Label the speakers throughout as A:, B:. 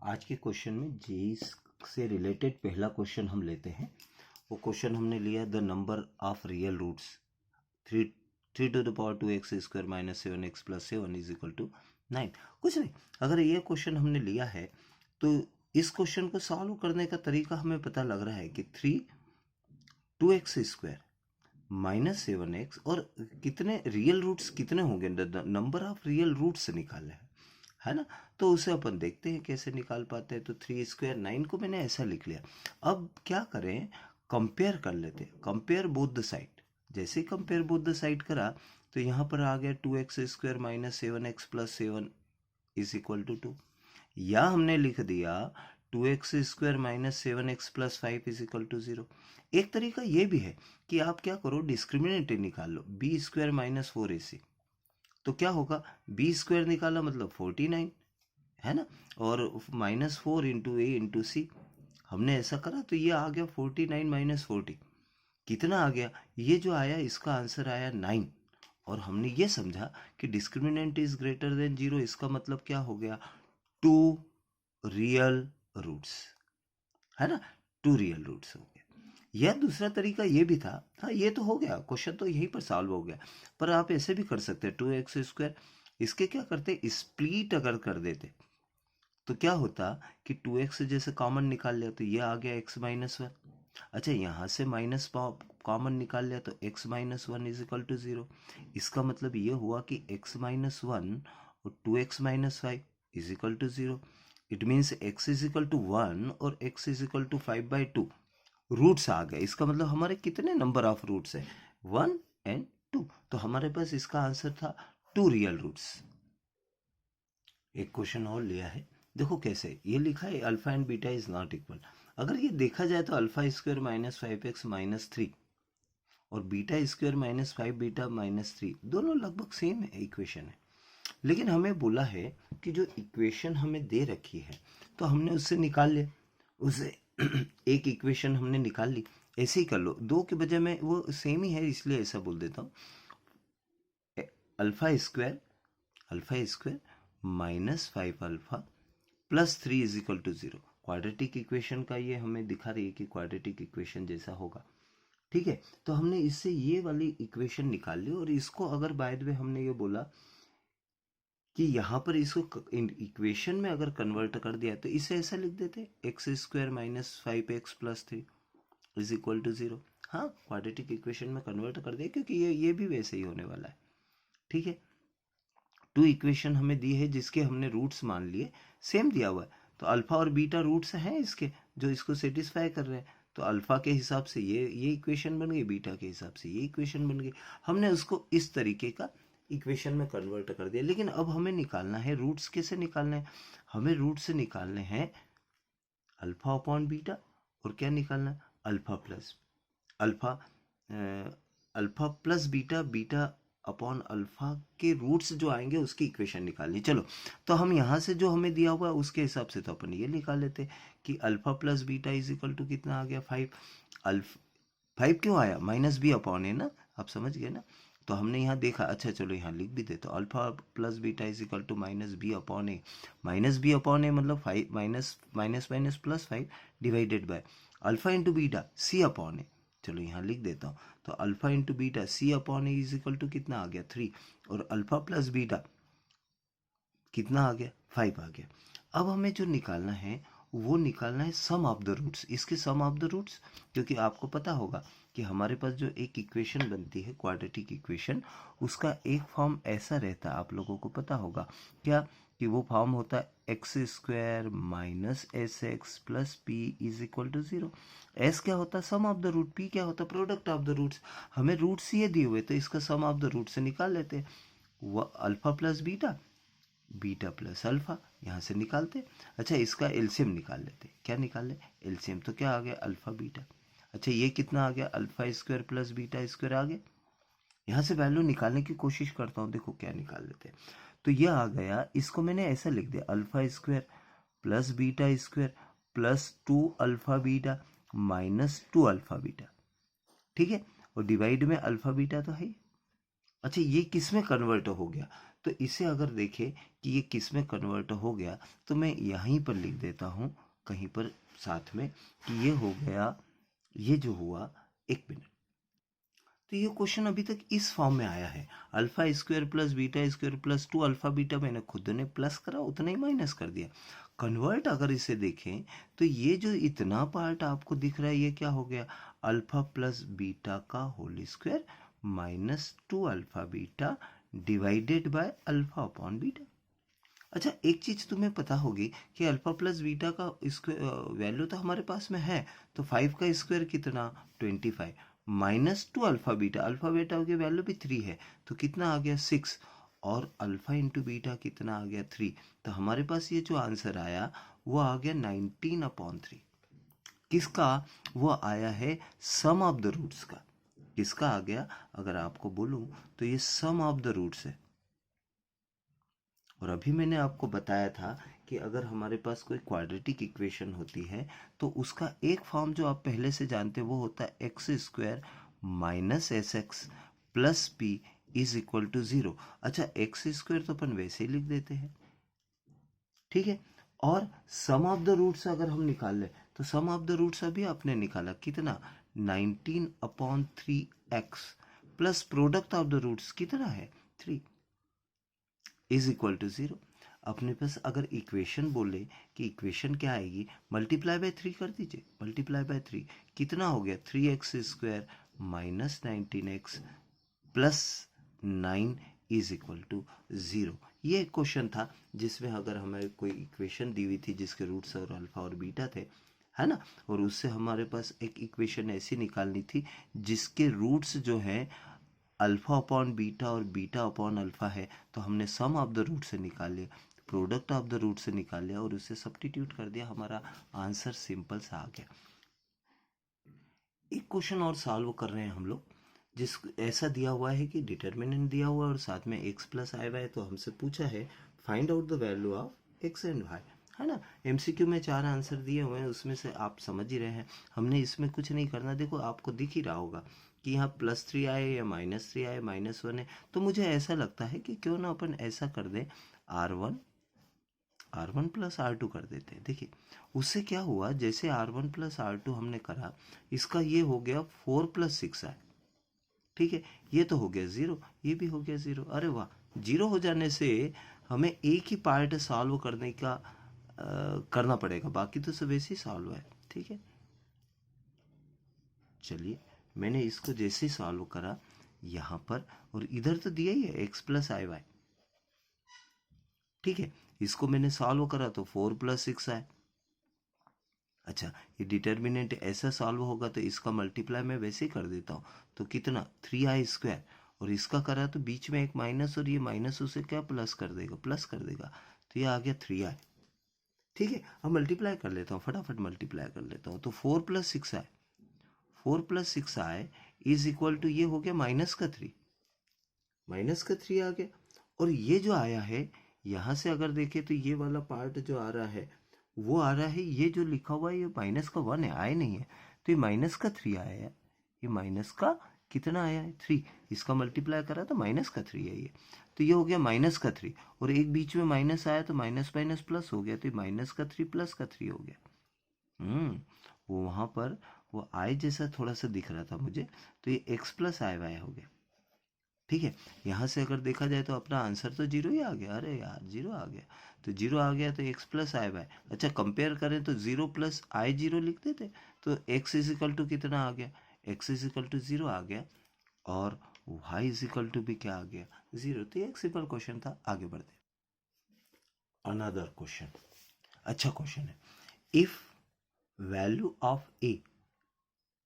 A: आज के क्वेश्चन में जेई से रिलेटेड पहला क्वेश्चन हम लेते हैं। वो क्वेश्चन हमने लिया the number of real roots 3 to the power 2x square minus 7x plus 7 is equal to 9। कुछ नहीं, अगर ये क्वेश्चन हमने लिया है तो इस क्वेश्चन को सॉल्व करने का तरीका हमें पता लग रहा है कि 2x स्क्वायर माइनस 7x और कितने रियल रूट्स कितने होंगे, नंबर ऑफ रियल रूट्स निकालना है ना। तो उसे अपन देखते हैं कैसे निकाल पाते हैं। तो 3 स्क्वायर 9 को मैंने ऐसा लिख लिया। अब क्या करें, कंपेयर कर लेते हैं, कंपेयर बोथ द साइड। जैसे कंपेयर बोथ द साइड करा तो यहाँ पर आ गया 2x square minus 7x plus 7 is equal to 2, या हमने लिख दिया 2x square minus 7x plus 5 is equal to 0। एक तरीका ये भी है कि आप क्या करो, डिस्क्रिमिनेंट निकाल लो, b स्क्वायर माइनस 4ac। तो क्या होगा, बी स्क्वायर निकाला मतलब 49 है ना, और माइनस 4 इंटू ए इंटू सी हमने ऐसा करा तो ये आ गया 49 माइनस 40 कितना आ गया, ये जो आया इसका आंसर आया 9। और हमने ये समझा कि डिस्क्रिमिनेंट इज ग्रेटर देन 0, इसका मतलब क्या हो गया, 2 रियल रूट्स है ना, 2 रियल रूट्स हो गया। यह दूसरा तरीका ये भी था। हाँ, ये तो हो गया, क्वेश्चन तो यहीं पर सॉल्व हो गया। पर आप ऐसे भी कर सकते हैं, 2x स्क्वायर इसके क्या करते, स्प्लिट अगर कर देते तो क्या होता कि 2x जैसे कॉमन निकाल लिया तो ये आ गया x माइनस 1। अच्छा, यहाँ से माइनस कॉमन निकाल लिया तो x minus 1 is equal to 0। इसका मतलब ये हुआ कि x माइनस 1 और 2x minus 5 is equal to 0। It means x is equal to 1 और x is equal to 5/2 roots आ गए। इसका मतलब हमारे कितने नंबर ऑफ रूट्स है, 1 and 2। तो हमारे पास इसका आंसर था 2 रियल रूट्स। एक क्वेश्चन और लिया है, देखो कैसे ये लिखा है, alpha and beta is not equal. अगर ये देखा जाए तो alpha square minus 5x minus 3 और beta square minus 5 beta minus 3 दोनों लगभग सेम है इक्वेशन है। लेकिन हमें बोला है कि जो इक्वेशन हमें दे रखी है तो हमने उससे निकाल लिया, उसे एक इक्वेशन हमने निकाल ली। ऐसे ही कर लो, दो के बजाय में वो सेम ही है इसलिए ऐसा बोल देता हूँ, alpha square minus 5 alpha plus 3 is equal to 0। Quadratic equation का ये हमें दिखा रही है कि क्वाड्रेटिक इक्वेशन जैसा होगा। ठीक है, तो हमने इससे ये वाली इक्वेशन निकाल ली और इसको अगर बाय द वे हमने ये बोला कि यहाँ पर इसको इक्वेशन में अगर कन्वर्ट कर दिया तो इसे ऐसा लिख देते, x square minus 5x plus 3 is equal to 0। हाँ, क्वाड्रेटिक इक्वेशन में कन्वर्ट कर दिया क्योंकि ये भी वैसे ही होने वाला है। ठीक है, 2 इक्वेशन हमें दी है जिसके हमने रूट्स मान लिए, सेम दिया हुआ है। तो अल्फा और बीटा रूट्स हैं इसके जो इसको सेटिस्फाई कर रहे हैं। तो अल्फा के हिसाब से ये इक्वेशन बन गई, बीटा के हिसाब से ये इक्वेशन बन गई। हमने उसको इस तरीके का इक्वेशन में कन्वर्ट कर दिया। लेकिन अब हमें निकालना है रूट्स, कैसे निकालना है, हमें रूट से निकालने हैं अल्फा अपॉन बीटा और क्या निकालना है, alpha plus beta upon alpha के रूट्स जो आएंगे उसकी इक्वेशन निकालनी। चलो, तो हम यहाँ से जो हमें दिया हुआ है उसके हिसाब से तो अपन ये निकाल लेते कि alpha plus beta is equal to कितना आ गया, 5। 5 क्यों आया, माइनस बी अपॉन है ना, आप समझ गए ना। तो हमने यहाँ देखा, अच्छा चलो यहाँ लिख भी देते, alpha plus beta is equal to minus B upon A. Minus B upon A मतलब 5 minus minus minus plus 5 divided by alpha into beta C upon A. चलो यहाँ लिख देता हूँ, तो alpha into beta C upon A is equal to कितना आ गया 3, और अल्फा प्लस बीटा कितना आ गया 5 आ गया। अब हमें जो निकालना है वो निकालना है सम ऑफ द रूट्स, इसके सम ऑफ द रूट्स। क्योंकि आपको पता होगा कि हमारे पास जो एक इक्वेशन बनती है क्वाड्रेटिक इक्वेशन, उसका एक फॉर्म ऐसा रहता है, आप लोगों को पता होगा क्या, कि वो फॉर्म होता है x square minus s x plus p is equal to 0। S क्या होता है, sum of the root, p क्या होता है, प्रोडक्ट ऑफ द रूट्स। हमें रूट्स ये दिए हुए तो इसका सम ऑफ द रूट से निकाल लेते हैं, वह alpha plus beta plus alpha यहाँ से निकालते। अच्छा, इसका एलसीएम निकाल लेते, क्या निकाल ले, एलसीएम। तो क्या आ गया, अल्फा बीटा। अच्छा, ये कितना आ गया, alpha square plus beta square आ गया। यहाँ से वैल्यू निकालने की कोशिश करता हूँ, देखो क्या निकाल लेते हैं। तो ये आ गया, इसको मैंने ऐसा लिख दिया, alpha square plus beta square plus 2 alpha beta minus 2 alpha beta. ठीक है, और डिवाइड में अल्फा बीटा तो है। अच्छा, ये किस में कन्वर्ट हो गया, तो इसे अगर देखें कि ये किस में कन्वर्ट हो गया, तो मैं यहीं पर लिख देता हूँ कहीं पर साथ में कि ये हो गया, ये जो हुआ, एक मिनट, तो ये क्वेश्चन अभी तक इस फॉर्म में आया है, alpha square plus beta square plus 2 alpha beta मैंने खुद ने प्लस करा, उतना ही माइनस कर दिया। कन्वर्ट अगर इसे देखें तो ये जो इतना पार्ट आपको दिख रहा है ये क्या हो गया, अल्फा प्लस बीटा का whole square minus 2 alpha beta divided by alpha upon beta. अच्छा, एक चीज तुम्हें पता होगी कि अल्फा प्लस बीटा का वैल्यू तो हमारे पास में है, तो 5 का स्क्वायर कितना, 25 माइनस 2 अल्फा बीटा की वैल्यू भी 3 है, तो कितना आ गया 6, और अल्फा इंटू बीटा कितना आ गया 3, तो हमारे पास ये जो आंसर आया वो आ गया 19/3। किसका, वो आया है सम ऑफ द रूट्स का। किसका आ गया, अगर आपको बोलूं तो ये सम ऑफ द रूट्स है। और अभी मैंने आपको बताया था कि अगर हमारे पास कोई क्वाड्रेटिक इक्वेशन होती है तो उसका एक फॉर्म जो आप पहले से जानते हो वो होता है x square minus s x plus p is equal to 0। अच्छा, एक्स स्क्वायर तो अपन वैसे ही लिख देते हैं, ठीक है। और सम ऑफ द रूट्स अगर हम निकाल लें तो सम ऑफ द रूट्स अभी आपने निकाला कितना, 19/3x plus product of the roots कितना है 3 इज इक्वल टू 0। अपने पास अगर इक्वेशन बोले कि इक्वेशन क्या आएगी, मल्टीप्लाई बाय 3 कर दीजिए, मल्टीप्लाई बाय 3 कितना हो गया, 3x square minus 19x plus 9 is equal to 0। ये एक क्वेश्चन था जिसमें अगर हमें कोई इक्वेशन दी हुई थी जिसके रूट्स और अल्फा और बीटा थे, है ना, और उससे हमारे पास एक इक्वेशन ऐसी निकालनी थी जिसके रूट्स जो हैं अल्फा अपॉन बीटा और बीटा अपॉन अल्फा है, तो हमने सम ऑफ द रूट से निकाल लिया, प्रोडक्ट ऑफ द रूट से निकाल लिया और उसे सब्स्टिट्यूट कर दिया, हमारा आंसर सिंपल सा आ गया। एक क्वेश्चन और सॉल्व कर रहे हैं हम लोग, जिस ऐसा दिया हुआ है कि डिटर्मिनेंट दिया हुआ है और साथ में x प्लस आई वाई, तो हमसे पूछा है find out the value of x and y, है ना। एमसीक्यू में 4 आंसर दिए हुए हैं, उसमें से आप समझ ही रहे हैं, हमने इसमें कुछ नहीं करना। देखो आपको दिख ही रहा होगा कि यहाँ +3 आए या -3 आए, -1 है, तो मुझे ऐसा लगता है कि क्यों ना अपन ऐसा कर दें, R1 प्लस R2 कर देते हैं। देखिए उससे क्या हुआ, जैसे R1 प्लस R2 हमने करा, इसका ये हो गया 4 + 6 है, ठीक है, ये तो हो गया 0, ये भी हो गया 0। अरे वाह, 0 हो जाने से हमें एक ही पार्ट सॉल्व करने का करना पड़ेगा, बाकी तो सब ऐसे ही सॉल्व है, ठीक है। चलिए, मैंने इसको जैसे ही सॉल्व करा यहाँ पर, और इधर तो दिया ही है x प्लस आई वाई, ठीक है, इसको मैंने सॉल्व करा तो 4 + 6 आए। अच्छा, ये डिटर्मिनेंट ऐसा सॉल्व होगा तो इसका मल्टीप्लाई मैं वैसे ही कर देता हूँ, तो कितना 3i स्क्वायर, और इसका करा तो बीच में एक माइनस, और ये माइनस उसे क्या प्लस कर देगा, प्लस कर देगा, तो ये आ गया 3i, ठीक है। अब मल्टीप्लाई कर लेता हूँ, फटाफट मल्टीप्लाई कर लेता हूँ, तो 4 + 6i, 4 + 6i is equal to, ये हो गया -3, -3 आ गया। और ये जो आया है यहाँ से अगर देखें तो ये वाला पार्ट जो आ रहा है वो आ रहा है, ये जो लिखा हुआ है ये -1 है, आए नहीं है, तो ये -3 आया है, ये माइनस का कितना आया है 3, इसका मल्टीप्लाई करा तो -3 है ये, तो ये हो गया -3, और एक बीच में माइनस आया तो माइनस माइनस प्लस हो गया, तो -3 +3 हो गया। वो वहाँ पर वो आई जैसा थोड़ा सा दिख रहा था मुझे, तो ये x प्लस आई वाई हो गया, ठीक है। यहाँ से अगर देखा जाए तो अपना आंसर तो 0 ही आ गया, अरे यार 0 आ गया, तो 0 आ गया तो x प्लस आई वाई, अच्छा कंपेयर करें तो 0 + i0 लिख देते, तो x इज इक्वल टू कितना आ गया, x इज इक्वल टू 0 आ गया, और y इज इक्वल टू भी क्या आ गया 0। तो एक सिंपल क्वेश्चन था, आगे बढ़ते अनदर क्वेश्चन। अच्छा क्वेश्चन है, इफ वैल्यू ऑफ a,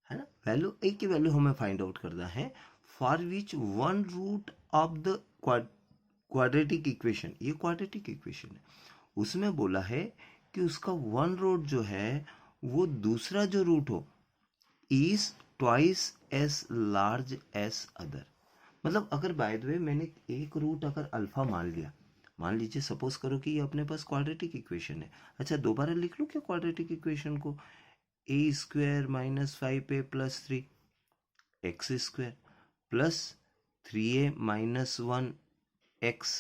A: है ना, वैल्यू a की वैल्यू हमें फाइंड आउट करना है, for which one root of the quadratic equation, ये क्वाड्रेटिक इक्वेशन है, उसमें बोला है कि उसका वन रूट जो है वो दूसरा जो रूट हो is twice S large S other. मतलब अगर बाय द वे मैंने एक रूट अगर अल्फा मान लिया, मान लीजिए सपोज करो कि ये अपने पास क्वाड्रेटिक इक्वेशन है, अच्छा दोबारा लिख लो क्या क्वाड्रेटिक इक्वेशन को, a² - 5a + 3 x² plus 3a - 1 x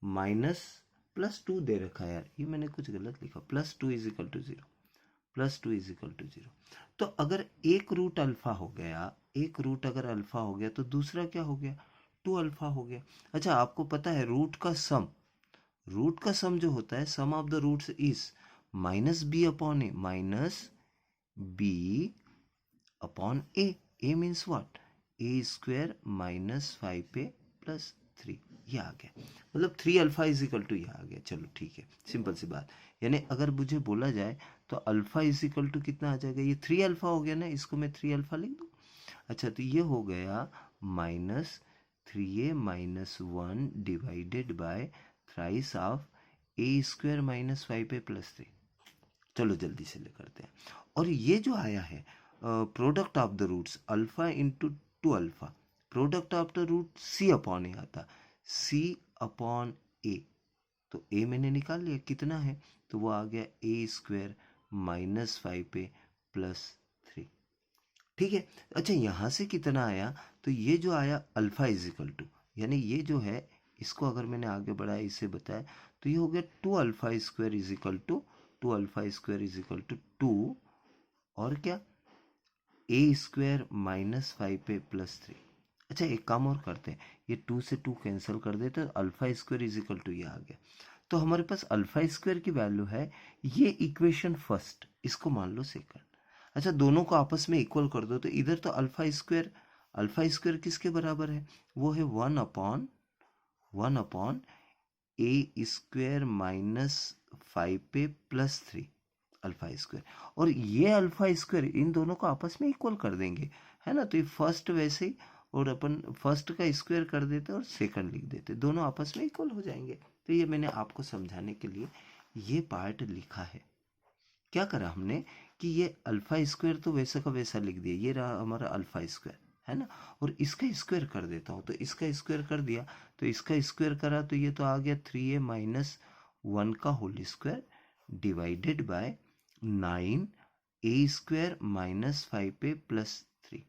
A: minus plus two दे रखा है यार, ये मैंने कुछ गलत लिखा, plus two is equal to zero, plus two is equal to zero. तो अगर एक रूट अल्फा हो गया, एक रूट अगर अल्फा हो गया तो दूसरा क्या हो गया, टू अल्फा हो गया। अच्छा आपको पता है रूट का सम जो होता है, sum of the roots is minus B upon A, minus B upon A. A means what, A square minus 5 A plus 3, ये आ गया, मतलब 3 अल्फा इज इक्वल टू ये आ गया। चलो ठीक है, सिंपल सी बात। यानी अगर मुझे बोला जाए तो अल्फा इज इक्वल टू कितना आ जाएगा, ये 3 अल्फा हो गया ना, इसको मैं 3 अल्फा लिख दूँ। अच्छा तो ये हो गया minus 3a minus 1 divided by thrice of A square minus 5a plus 3। चलो जल्दी से ले करते हैं। और ये जो आया है product of the roots alpha into two alpha, product of the root C upon A आता, सी अपॉन ए। तो ए मैंने निकाल लिया कितना है, तो वो आ गया ए स्क्वायर माइनस 5a प्लस 3। ठीक है। अच्छा यहाँ से कितना आया, तो ये जो आया अल्फा इज इक्वल टू, यानी ये जो है इसको अगर मैंने आगे बढ़ाया, इसे बताया, तो ये हो गया two alpha square is equal to, two alpha square is equal to two, और क्या, ए स्क्वायर माइनस 5a प्लस 3। अच्छा एक काम और करते हैं, ये 2 से 2 कैंसिल कर देते हैं, alpha square is equal to ये आ गया। तो हमारे पास अल्फा स्क्वायर की वैल्यू है, ये इक्वेशन फर्स्ट, इसको मान लो सेकंड। अच्छा दोनों को आपस में इक्वल कर दो, तो इधर तो अल्फा स्क्वायर किसके बराबर है, वो है 1 upon A square minus 5a plus 3 alpha square. और ये अल्फा स्क्वायर इन दोनों को आपस में इक्वल कर देंगे, है ना। तो ये फर्स्ट वैसे ही, और अपन फर्स्ट का स्क्वायर कर देते और सेकंड लिख देते, दोनों आपस में इक्वल हो जाएंगे। तो ये मैंने आपको समझाने के लिए ये पार्ट लिखा है। क्या करा हमने कि ये अल्फा स्क्वायर तो वैसा का वैसा लिख दिया, ये रहा हमारा अल्फा स्क्वायर, है ना। और इसका स्क्वायर कर देता हूँ, तो इसका स्क्वायर कर दिया, तो इसका स्क्वायर करा तो ये तो आ गया 3a माइनस 1 का whole square divided by 9a square minus 5a plus 3,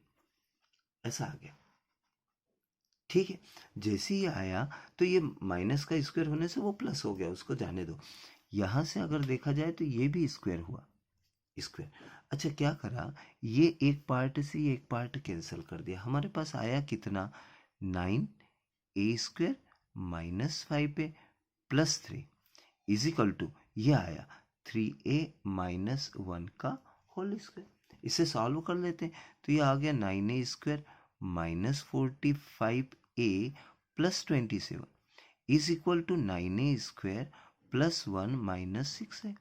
A: ऐसा आ गया। ठीक है, जैसे ही आया तो ये माइनस का स्क्वायर होने से वो प्लस हो गया, उसको जाने दो। यहां से अगर देखा जाए तो ये भी स्क्वायर हुआ, स्क्वायर। अच्छा क्या करा, ये एक पार्ट से ये एक पार्ट कैंसिल कर दिया, हमारे पास आया कितना, 9a square minus 5a plus 3 is equal to, ये आया 3a माइनस 1 का होल स्क्वायर। इसे सॉल्व कर लेते हैं, तो ये आ गया 9a square minus 45a plus 27 is equal to 9a square plus 1 minus 6 है।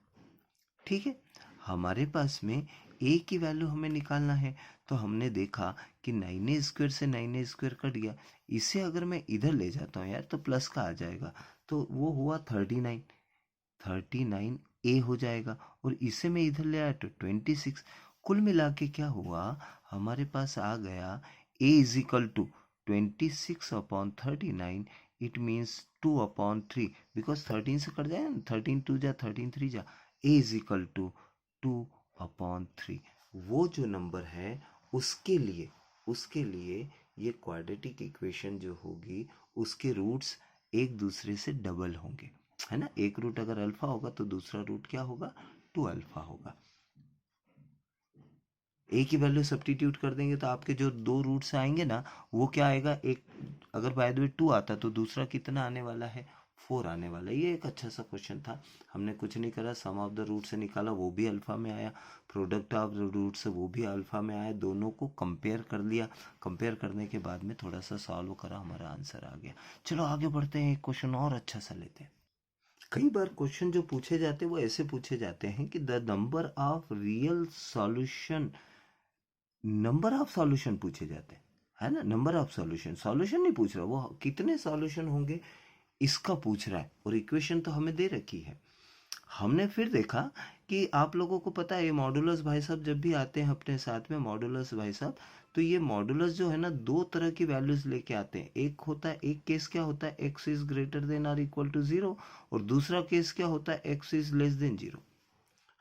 A: ठीक है, हमारे पास में a की वैल्यू हमें निकालना है, तो हमने देखा कि 9a स्क्वायर से 9a स्क्वायर कट गया, इसे अगर मैं इधर ले जाता हूँ यार तो प्लस का आ जाएगा, तो वो हुआ 39 a हो जाएगा, और इसे मैं इधर ले आया तो 26। कुल मिला के क्या हुआ, हमारे पास आ गया a is equal to 26 upon 39, it means 2 upon 3, because 13 से कट जाए ना, 13 2 जा 13 3 जा, a is equal to 2 upon 3। वो जो नंबर है उसके लिए ये क्वाड्रेटिक इक्वेशन जो होगी उसके रूट्स एक दूसरे से डबल होंगे, है ना। एक रूट अगर अल्फा होगा तो दूसरा रूट क्या होगा, 2 अल्फा होगा। ए की वैल्यू सब्स्टिट्यूट कर देंगे तो आपके जो दो रूट्स आएंगे ना, वो क्या आएगा, एक अगर बाय द वे 2 आता तो दूसरा कितना आने वाला है, 4 आने वाला है। ये एक अच्छा सा क्वेश्चन था, हमने कुछ नहीं करा, सम ऑफ द रूट से निकाला, वो भी अल्फा में आया, प्रोडक्ट ऑफ द रूट से वो भी अल्फा में आया, दोनों को कंपेयर कर लिया, कंपेयर करने के बाद में थोड़ा सा सॉल्व करा, हमारा आंसर आ गया। चलो आगे बढ़ते हैं, एक क्वेश्चन और अच्छा सा लेते हैं। कई बार क्वेश्चन जो पूछे जाते हैं वो ऐसे पूछे जाते हैं कि the number of real solution, number of solution पूछे जाते हैं, है ना। नंबर ऑफ सॉल्यूशन नहीं पूछ रहा, वो कितने सॉल्यूशन होंगे इसका पूछ रहा है, और इक्वेशन तो हमें दे रखी है। हमने फिर देखा कि आप लोगों को पता है ये मॉडुलस भाई साहब जब भी आते हैं अपने साथ में, मॉडुलस भाई साहब, तो ये मॉडुलस जो है ना दो तरह की वैल्यूज लेके आते हैं। एक होता है, एक केस क्या होता है, एक्स इज ग्रेटर देन और इक्वल टू 0, और दूसरा केस क्या होता है, एक्स इज लेस देन 0,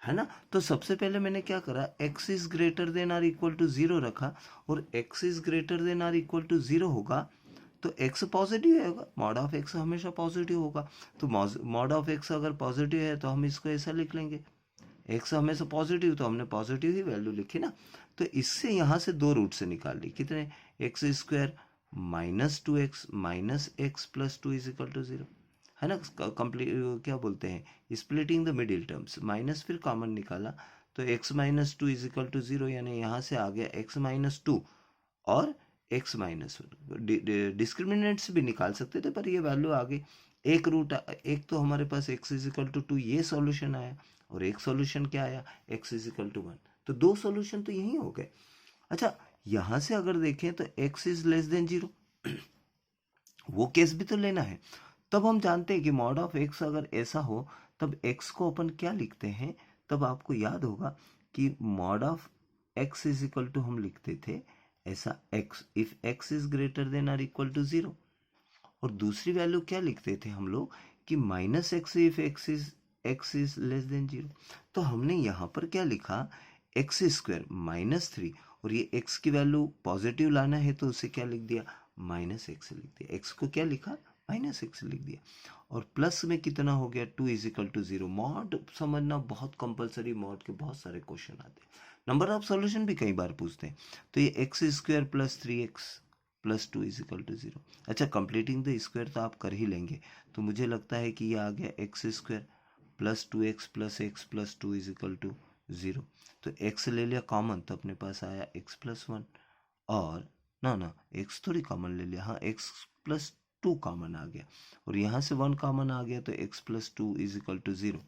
A: है ना। तो सबसे पहले मैंने क्या करा, एक्स इज ग्रेटर देन और इक्वल टू 0 रखा, और एक्स इज ग्रेटर देन और इक्वल टू 0 होगा तो x पॉजिटिव होगा, मॉड ऑफ x हमेशा पॉजिटिव होगा। तो मॉड ऑफ x अगर पॉजिटिव है तो हम इसको ऐसा लिख लेंगे, x हमेशा पॉजिटिव, तो हमने पॉजिटिव ही वैल्यू लिखी ना। तो इससे यहाँ से दो रूट से निकाल ली, कितने, x square minus 2x minus x plus 2 is equal to 0, है ना। कंप्लीट क्या बोलते हैं, splitting the middle terms, minus फिर कॉमन निकाला, तो x minus 2 is equal to 0, यानी यहाँ से आ गया x माइनस 2 और x माइनस, डिस्क्रिमिनेंट से भी निकाल सकते थे पर ये वैल्यू आ गई। एक रूट, एक तो हमारे पास x इज इक्वल टू 2 ये सॉल्यूशन आया, और एक सॉल्यूशन क्या आया, x इज इक्वल टू 1, तो दो सॉल्यूशन तो यही हो गए। अच्छा, यहां से अगर देखें तो x इज लेस देन 0, वो केस भी तो लेना है। तब हम जानते हैं कि मॉड ऑफ x अगर ऐसा हो तब x को अपन क्या लिखते हैं, तब आपको याद होगा कि mod of x is equal to हम लिखते थे ऐसा, x if x is greater than or equal to 0, और दूसरी वैल्यू क्या लिखते थे हम लोग कि minus x if x is less than 0। तो हमने यहाँ पर क्या लिखा, एक्स स्क्वायर माइनस 3, और ये x की वैल्यू पॉजिटिव लाना है तो उसे क्या लिख दिया, माइनस एक्स लिख दिया, x को क्या लिखा, माइनस एक्स लिख दिया, और प्लस में कितना हो गया, 2 इज इक्वल टू 0। मॉड समझना बहुत कंपलसरी, मॉड के बहुत सारे क्वेश्चन आते हैं, नंबर ऑफ सॉल्यूशन भी कई बार पूछते हैं। तो ये x square plus 3x plus 2 is equal to 0। अच्छा, कंप्लीटिंग द स्क्वायर तो आप कर ही लेंगे, तो मुझे लगता है कि ये आ गया x square plus 2x plus x plus 2 is equal to 0। तो x ले लिया कॉमन, तो अपने पास आया x प्लस 1, और ना x थोड़ी कॉमन ले लिया, हाँ x प्लस 2 कॉमन आ गया, और यहाँ से 1 कॉमन आ गया, तो x plus 2 is equal to 0।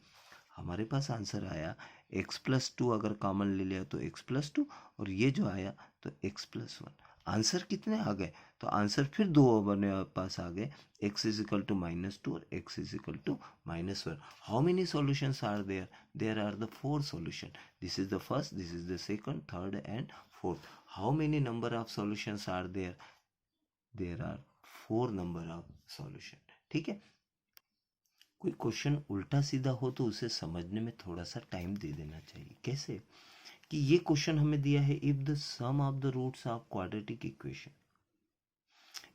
A: हमारे पास आंसर आया x प्लस 2, अगर कॉमन ले लिया तो x प्लस 2, और ये जो आया तो x प्लस 1। आंसर कितने आ गए, तो आंसर फिर दो अपने पास आ गए, x is equal to minus 2 और x is equal to minus 1। How many solutions are there, there are the 4 solution, this is the first, this is the second, third and fourth. How many number of solutions are there, there are 4 number of solution. ठीक है, कोई question उल्टा सीधा हो तो उसे समझने में थोड़ा सा टाइम दे देना चाहिए। कैसे, कि ये क्वेश्चन हमें दिया है, if the sum of the roots of quadratic equation,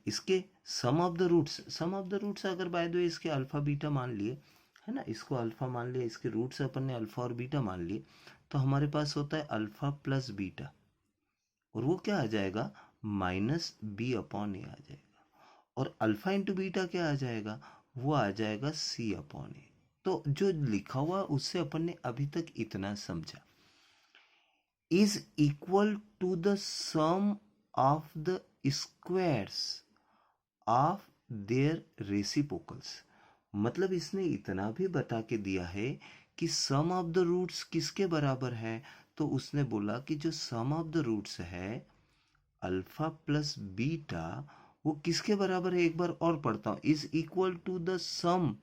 A: इसके सम ऑफ द रूट्स अगर बाय द वे इसके अल्फा बीटा मान लिए, है ना, इसको अल्फा मान लिया, इसके रूट्स अपन ने अल्फा और बीटा मान लिए, तो हमारे पास होता है अल्फा प्लस बीटा, और वो क्या आ जाएगा, माइनस बी अपॉन ए आ जाएगा, और अल्फा इंटू बीटा क्या आ जाएगा, वो आ जाएगा सी अपॉन ए। तो जो लिखा हुआ उससे अपन ने अभी तक इतना समझा, is equal to the sum of the squares of their reciprocals. मतलब इसने इतना भी बता के दिया है कि सम ऑफ द रूट्स किसके बराबर है, तो उसने बोला कि जो सम ऑफ द रूट्स है अल्फा प्लस बीटा, वो किसके बराबर है, एक बार और पढ़ता हूं, is equal to the sum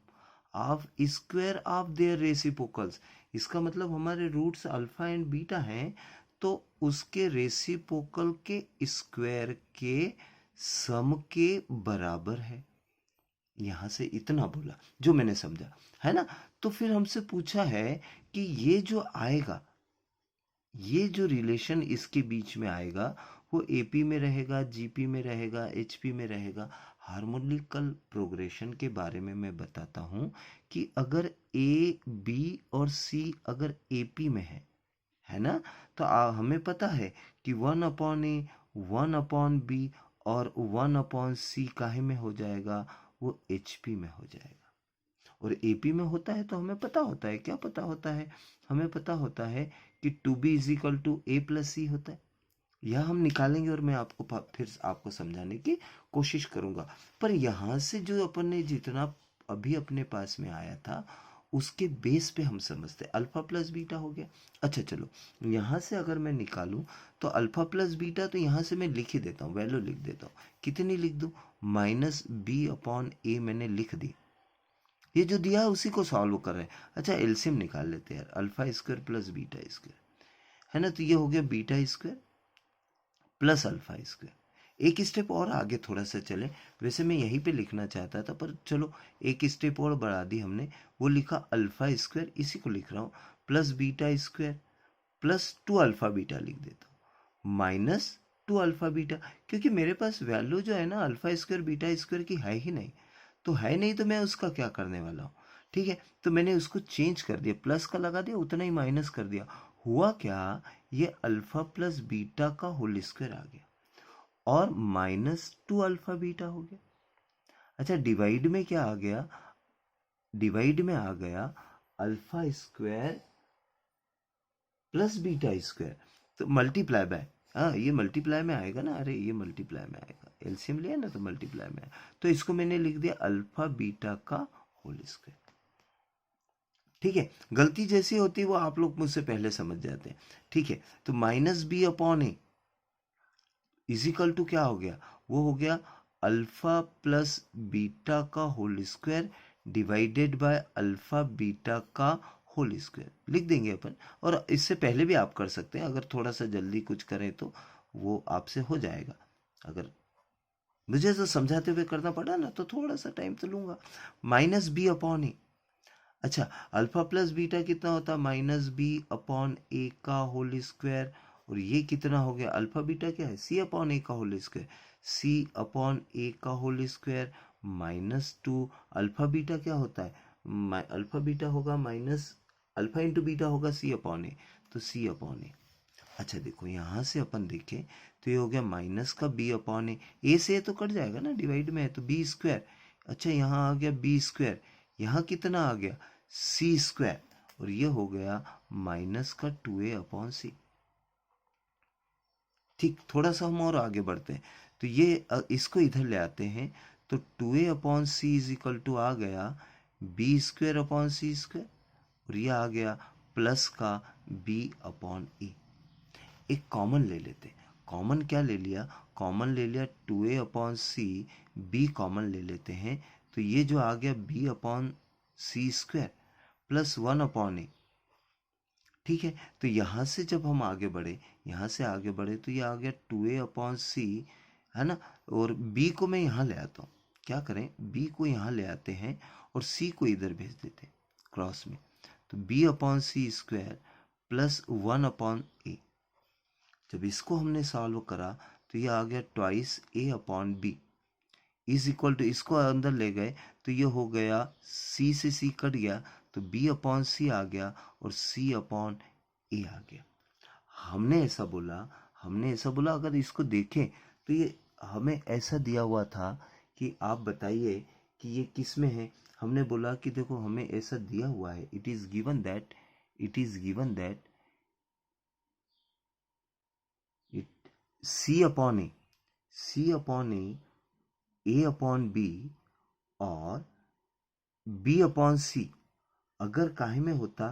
A: of square of their reciprocals. इसका मतलब हमारे रूट्स अल्फा एंड बीटा हैं, तो उसके रेसिप्रोकल के स्क्वायर के सम के बराबर है। यहां से इतना बोला जो मैंने समझा, है ना। तो फिर हमसे पूछा है कि ये जो आएगा, ये जो रिलेशन इसके बीच में आएगा, वो एपी में रहेगा, जीपी में रहेगा, एचपी में रहेगा। हार्मोनिकल प्रोग्रेशन के बारे में मैं बताता हूं कि अगर ए बी और सी अगर एपी में है ना, तो हमें पता है कि 1 अपॉन ए, 1 अपॉन बी और 1 अपॉन सी काहे में हो जाएगा, वो एचपी में हो जाएगा। और एपी में होता है तो हमें पता होता है, क्या पता होता है, हमें पता होता है कि 2b is equal to A plus C होता है। यह हम निकालेंगे और मैं आपको फिर आपको समझाने की कोशिश करूंगा। पर यहां से जो अपन ने जितना अभी अपने पास में आया था उसके बेस पे हम समझते, अल्फा प्लस बीटा हो गया। अच्छा चलो, यहां से अगर मैं निकालूं तो अल्फा प्लस बीटा, तो यहां से मैं लिख ही देता हूं, वैल्यू लिख देता हूं, कितनी लिख दूं, माइनस बी अपॉन ए मैंने लिख दी। ये जो दिया है उसी को सॉल्व कर रहे हैं। अच्छा, एलसीएम निकाल लेते हैं यार, alpha square plus beta square, है ना, तो ये हो गया beta square plus alpha square. एक स्टेप और आगे थोड़ा सा चले, वैसे मैं यहीं पे लिखना चाहता था पर चलो एक स्टेप और बढ़ा दी हमने, वो लिखा अल्फा स्क्वायर, इसी को लिख रहा हूँ, plus beta square plus 2 alpha beta लिख देता हूँ, माइनस टू अल्फ़ा बीटा, क्योंकि मेरे पास वैल्यू जो है ना अल्फ़ा स्क्वायर बीटा स्क्वायर की है ही नहीं, तो है नहीं तो मैं उसका क्या करने वाला हूँ। ठीक है, तो मैंने उसको चेंज कर दिया, प्लस का लगा दिया, उतना ही माइनस कर दिया। हुआ क्या, ये अल्फ़ा प्लस बीटा का होल स्क्वायर आ गया और माइनस टू अल्फ़ा बीटा हो गया। अच्छा, डिवाइड में क्या आ गया, डिवाइड में आ गया alpha square plus beta square, तो मल्टीप्लाई बाय, हाँ ये मल्टीप्लाई में आएगा ना, अरे ये मल्टीप्लाई में आएगा, एलसीएम लिया ना तो मल्टीप्लाई में आएगा, तो इसको मैंने लिख दिया अल्फा बीटा का होल स्क्वायर। ठीक है, गलती जैसी होती है वो आप लोग मुझसे पहले समझ जाते हैं। ठीक है, तो minus B upon A is equal to क्या हो गया, वो हो गया अल्फा प्लस बीटा का whole square divided by alpha beta का होल स्क्वायर लिख देंगे अपन। और इससे पहले भी आप कर सकते हैं, अगर थोड़ा सा जल्दी कुछ करें तो वो आपसे हो जाएगा। अगर मुझे तो समझाते हुए करना पड़ा ना तो थोड़ा सा टाइम तो लूंगा। माइनस बी अपॉन ए, अच्छा अल्फा प्लस बीटा कितना होता है, माइनस बी अपॉन ए का होल स्क्वायर, और ये कितना हो गया, अल्फा बीटा क्या है, सी अपॉन ए का whole square, C upon A का whole square minus two, alpha beta क्या होता है, अल्फा बीटा होगा माइनस, अल्फा इंटू बीटा होगा सी अपॉन ए, तो सी अपॉन ए। अच्छा देखो यहाँ से अपन देखें तो ये हो गया माइनस का बी अपॉन ए से तो कट जाएगा ना, डिवाइड में है तो बी स्क्वायर। अच्छा यहाँ आ गया बी स्क्वायर, यहाँ कितना आ गया सी स्क्वायर, और ये हो गया माइनस का टू ए अपॉन सी। ठीक, थोड़ा सा हम और आगे बढ़ते हैं, तो ये इसको इधर ले आते हैं, तो two A upon C is equal to आ गया B square upon C square, और ये आ गया प्लस का बी अपॉन ए। एक कॉमन ले लेते, कॉमन क्या ले लिया, कॉमन ले लिया two A upon C, B common ले लेते हैं, तो ये जो आ गया B upon C square plus one upon A. ठीक है, तो यहाँ से जब हम आगे बढ़े, यहाँ से आगे बढ़े तो ये आ गया टू ए अपॉन सी, है ना, और बी को मैं यहाँ ले आता हूँ, क्या करें बी को यहाँ ले आते हैं और सी को इधर भेज देते हैं क्रॉस में, तो B upon C square plus one upon A. जब इसको हमने सॉल्व करा तो ये आ गया twice A upon B is equal to, इसको अंदर ले गए तो ये हो गया सी से सी कट गया, तो बी अपॉन सी आ गया और सी अपॉन ए आ गया। हमने ऐसा बोला, हमने ऐसा बोला, अगर इसको देखें तो ये हमें ऐसा दिया हुआ था कि आप बताइए कि ये किस में है। हमने बोला कि देखो हमें ऐसा दिया हुआ है, it is given that, it is given that C upon A, C upon A upon B और बी अपॉन सी अगर काहे में होता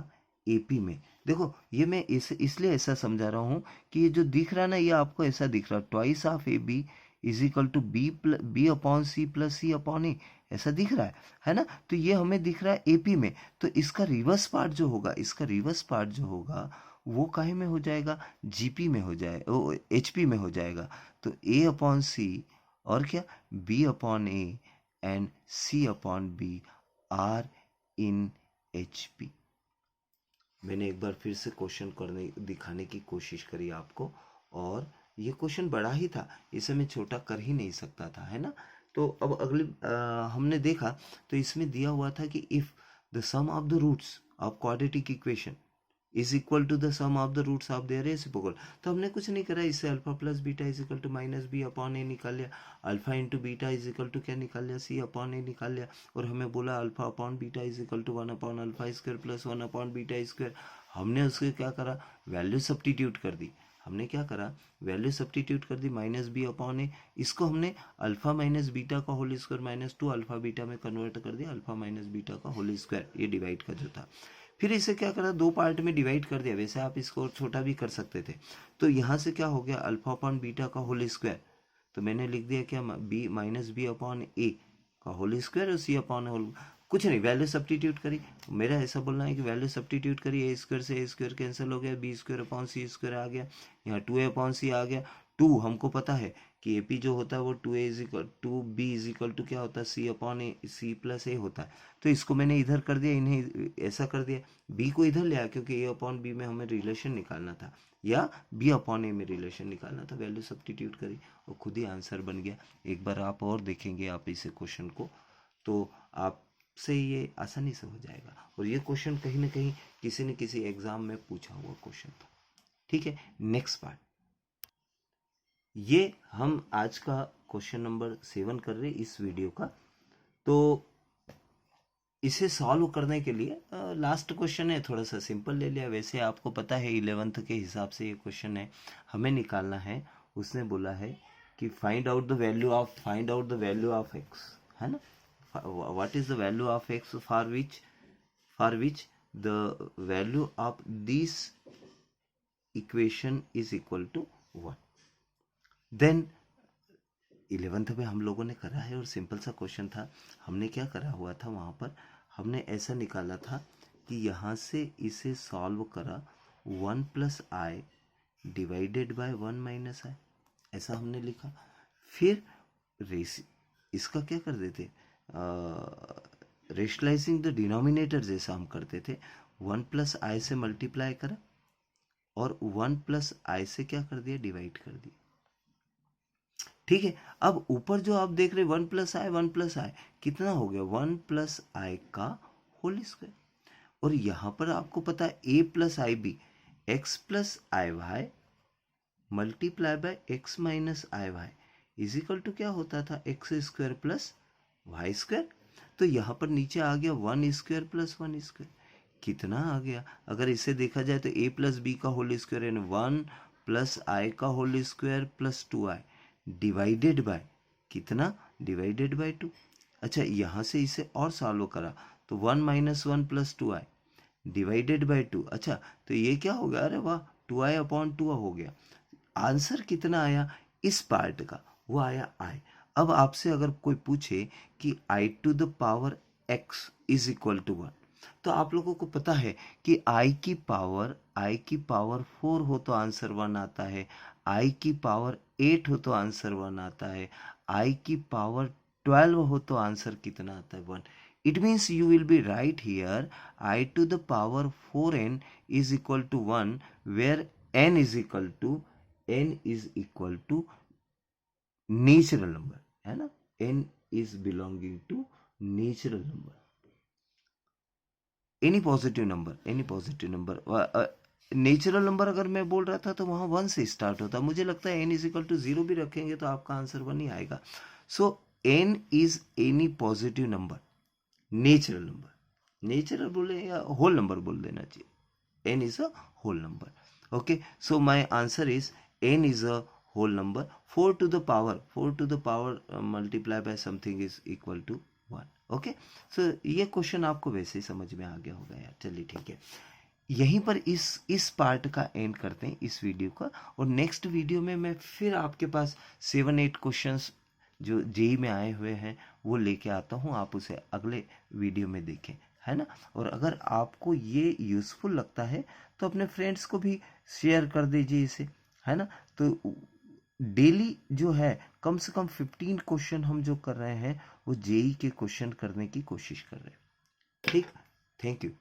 A: एपी में। देखो ये मैं इसलिए ऐसा समझा रहा हूँ कि ये जो दिख रहा है ना, ये आपको ऐसा दिख रहा है twice of A B is equal to B upon C plus C upon A, ऐसा दिख रहा है ना, तो ये हमें दिख रहा है एपी में, तो इसका रिवर्स पार्ट जो होगा, इसका रिवर्स पार्ट जो होगा वो काहे में हो जाएगा, जीपी में हो जाए, ओ एचपी में हो जाएगा, तो ए अपॉन सी और क्या B upon A and C upon B are in HP. मैंने एक बार फिर से क्वेश्चन करने दिखाने की कोशिश करी आपको, और ये क्वेश्चन बड़ा ही था, इसे मैं छोटा कर ही नहीं सकता था, है ना। तो अब अगले हमने देखा तो इसमें दिया हुआ था कि if the sum of the roots of quadratic equation is equal to the sum of the roots of their reciprocal, तो हमने कुछ नहीं करा, इससे alpha plus beta is equal to minus B upon A निकाल लिया, alpha into beta is equal to क्या निकाल लिया, सी अपॉन ए निकाल लिया, और हमें बोला alpha upon beta is equal to one upon alpha square plus one upon beta square. हमने उसके क्या करा, वैल्यू सब्स्टिट्यूट कर दी, हमने क्या करा वैल्यू सब्स्टिट्यूट कर दी, माइनस बी अपॉन ए, इसको हमने अल्फा माइनस बीटा का whole square minus two alpha beta में कन्वर्ट कर दिया, अल्फा माइनस बीटा का होल स्क्वायर, ये डिवाइड का जो था। फिर इसे क्या करा, दो पार्ट में डिवाइड कर दिया, वैसे आप इसको और छोटा भी कर सकते थे, तो यहाँ से क्या हो गया अल्फा अपॉन बीटा का होल स्क्वायर, तो मैंने लिख दिया क्या B minus B upon A का होल स्क्वायर और सी अपॉन होल, कुछ नहीं वैल्यू सब्स्टिट्यूट करी, मेरा ऐसा बोलना है कि वैल्यू सब्स्टिट्यूट करी, ए स्क्वायर से ए स्क्वायर कैंसिल हो गया, B square upon C square आ गया, यहाँ टू ए अपॉन सी आ गया, टू हमको पता है कि ए पी जो होता है वो 2b इज इक्वल टू क्या होता है, सी अपॉन ए, सी प्लस ए होता है। तो इसको मैंने इधर कर दिया, इन्हें ऐसा कर दिया, बी को इधर ले आया क्योंकि ए अपॉन बी में हमें रिलेशन निकालना था, या बी अपॉन ए में रिलेशन निकालना था, वैल्यू सब्स्टिट्यूट करी और खुद ही आंसर बन गया। एक बार आप और देखेंगे आप इसे क्वेश्चन को, तो आपसे ये आसानी से हो जाएगा। और ये क्वेश्चन कहीं ना कहीं किसी न किसी एग्जाम में पूछा हुआ क्वेश्चन था। ठीक है, नेक्स्ट पार्ट, ये हम आज का क्वेश्चन नंबर 7 कर रहे इस वीडियो का। तो इसे सॉल्व करने के लिए लास्ट क्वेश्चन है, थोड़ा सा सिंपल ले लिया। वैसे आपको पता है 11th के हिसाब से ये क्वेश्चन है, हमें निकालना है। उसने बोला है कि find out the value of X, है ना। What is the value of X for which the value of this equation is equal to 1। Then 11th में हम लोगों ने करा है और सिंपल सा क्वेश्चन था। हमने क्या करा हुआ था वहाँ पर, हमने ऐसा निकाला था कि यहाँ से इसे सॉल्व करा 1 plus i divided by 1 minus i, ऐसा हमने लिखा। फिर इसका क्या कर देते, रेशनलाइजिंग द डिनोमिनेटर जैसा हम करते थे, 1 प्लस आई से मल्टीप्लाई करा और 1 प्लस आई से क्या कर दिया, डिवाइड कर दिया। ठीक है, अब ऊपर जो आप देख रहे 1 प्लस आई कितना हो गया, 1 प्लस आई का होल स्क्वायर। और यहां पर आपको पता है a plus I B, X plus I Y multiply by X minus I Y is equal to क्या होता था, X square plus Y square. तो यहां पर नीचे आ गया 1 स्क्वायर प्लस 1 स्क्वायर, कितना आ गया, अगर इसे देखा जाए तो a प्लस बी का होल स्क्वायर यानी 1 प्लस आई का whole square plus 2i divided by कितना, डिवाइडेड बाय 2। अच्छा, यहां से इसे और सॉल्व करा तो 1 minus 1 plus 2i divided by 2। अच्छा, तो ये क्या हो गया, अरे वाह, 2i अपॉन 2 हो गया। आंसर कितना आया इस पार्ट का, वो आया i। अब आपसे अगर कोई पूछे कि i to the power x is equal to 1, तो आप लोगों को पता है कि i की पावर 4 हो तो आंसर 1 आता है, i की पावर 8 हो तो आंसर 1 आता है, i की पावर 12 हो तो आंसर कितना आता है, 1। It means you will be right here, I to the power 4n is equal to 1, where n is equal to natural number, है ना, n is belonging to natural number, any positive number natural number अगर मैं बोल रहा था तो वहां 1 से स्टार्ट होता। मुझे लगता है n इज इक्वल टू 0 भी रखेंगे तो आपका आंसर 1 ही आएगा। So n is any positive number, natural number, natural बोले या होल नंबर बोल देना चाहिए, n is a whole number. Okay, so my answer is n is a whole number, 4 to the power multiply by something is equal to 1। Okay, so ये question आपको वैसे ही समझ में आ गया होगा यार। चलिए ठीक है, यहीं पर इस पार्ट का एंड करते हैं इस वीडियो का, और नेक्स्ट वीडियो में मैं फिर आपके पास 7-8 क्वेश्चंस जो जेई में आए हुए हैं वो लेके आता हूँ, आप उसे अगले वीडियो में देखें, है ना। और अगर आपको ये यूज़फुल लगता है तो अपने फ्रेंड्स को भी शेयर कर दीजिए इसे, है ना। तो डेली जो है कम से कम 15 क्वेश्चन हम जो कर रहे हैं वो जेई के क्वेश्चन करने की कोशिश कर रहे हैं। ठीक, थैंक यू।